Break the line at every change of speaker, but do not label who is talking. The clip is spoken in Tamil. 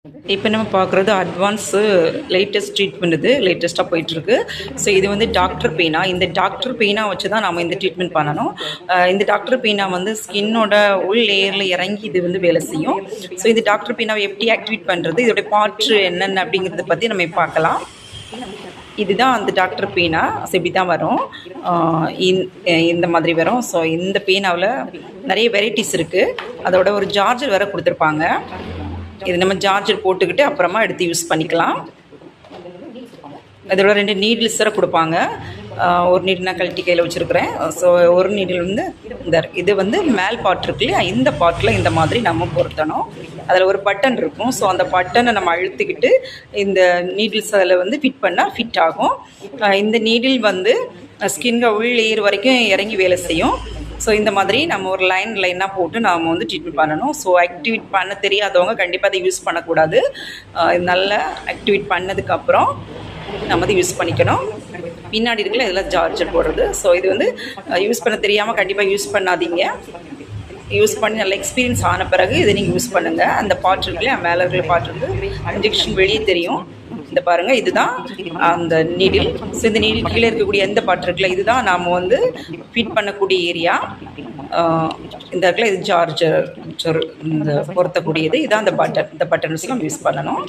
இப்போ நம்ம பார்க்குறது அட்வான்ஸு லேட்டஸ்ட் ட்ரீட்மெண்ட் இது லேட்டஸ்ட்டாக போயிட்டுருக்கு. ஸோ இது வந்து டாக்டர் பெயினா இந்த டாக்டர் பெயினா வச்சு தான் நம்ம இந்த ட்ரீட்மெண்ட் பண்ணணும். இந்த டாக்டர் பெயினா வந்து ஸ்கின்னோட உள் லேயரில் இறங்கி இது வந்து வேலை செய்யும். ஸோ இந்த டாக்டர் பெயினாவை எப்படி ஆக்டிவேட் பண்ணுறது, இதோடைய பாற்று என்னென்ன அப்படிங்கிறத பற்றி நம்ம பார்க்கலாம். இதுதான் அந்த டாக்டர் பெயினா. ஸோ இப்படி தான் வரும், இந்த மாதிரி வரும். ஸோ இந்த பெயினாவில் நிறைய வெரைட்டிஸ் இருக்குது. அதோட ஒரு சார்ஜர் வேறு கொடுத்துருப்பாங்க. இது நம்ம சார்ஜர் போட்டுக்கிட்டு அப்புறமா எடுத்து யூஸ் பண்ணிக்கலாம். இதோட 2 நீடில்ஸ் வேறு கொடுப்பாங்க. ஒரு நீடில் நான் கழட்டி கையில் வச்சுருக்கிறேன். ஸோ ஒரு நீடில் வந்து இது வந்து மேல் பார்ட் இருக்கு இல்லையா, இந்த பார்ட்டில் இந்த மாதிரி நம்ம பொருத்தணும். அதில் ஒரு பட்டன் இருக்கும். ஸோ அந்த பட்டனை நம்ம அழுத்திக்கிட்டு இந்த நீடில்ஸ் அதில் வந்து ஃபிட் பண்ணால் ஃபிட் ஆகும். இந்த நீடில் வந்து ஸ்கின்க உள் லேயர் வரைக்கும் இறங்கி வேலை செய்யும். ஸோ இந்த மாதிரி நம்ம ஒரு லைனாக போட்டு நாம் வந்து ட்ரீட்மெண்ட் பண்ணணும். ஸோ ஆக்டிவேட் பண்ண தெரியாதவங்க கண்டிப்பாக அதை யூஸ் பண்ணக்கூடாது. நல்லா ஆக்டிவேட் பண்ணதுக்கப்புறம் நம்ம அதை யூஸ் பண்ணிக்கணும். பின்னாடி இருக்குல்ல இதெல்லாம் சார்ஜர் போடுறது. ஸோ இது வந்து யூஸ் பண்ண தெரியாமல் கண்டிப்பாக யூஸ் பண்ணாதீங்க. யூஸ் பண்ணி நல்ல எக்ஸ்பீரியன்ஸ் ஆன பிறகு இதை நீங்கள் யூஸ் பண்ணுங்கள். அந்த பார்ட் இருக்குல்லையா, மேலே இருக்கிற பார்ட் வந்து இன்ஜெக்ஷன் வெளியே தெரியும். இந்த பாருங்கள், இதுதான் அந்த நீடில். ஸோ இந்த நீடில் கீழே இருக்கக்கூடிய எந்த பார்ட் இருக்குல்ல, இதுதான் நாம் வந்து ஃபிட் பண்ணக்கூடிய ஏரியா. இந்த இடத்துல இது சார்ஜர் இந்த பொருத்தக்கூடியது. இதுதான் அந்த பட்டன். இந்த பட்டன்ஸ் நம்ம யூஸ் பண்ணணும்.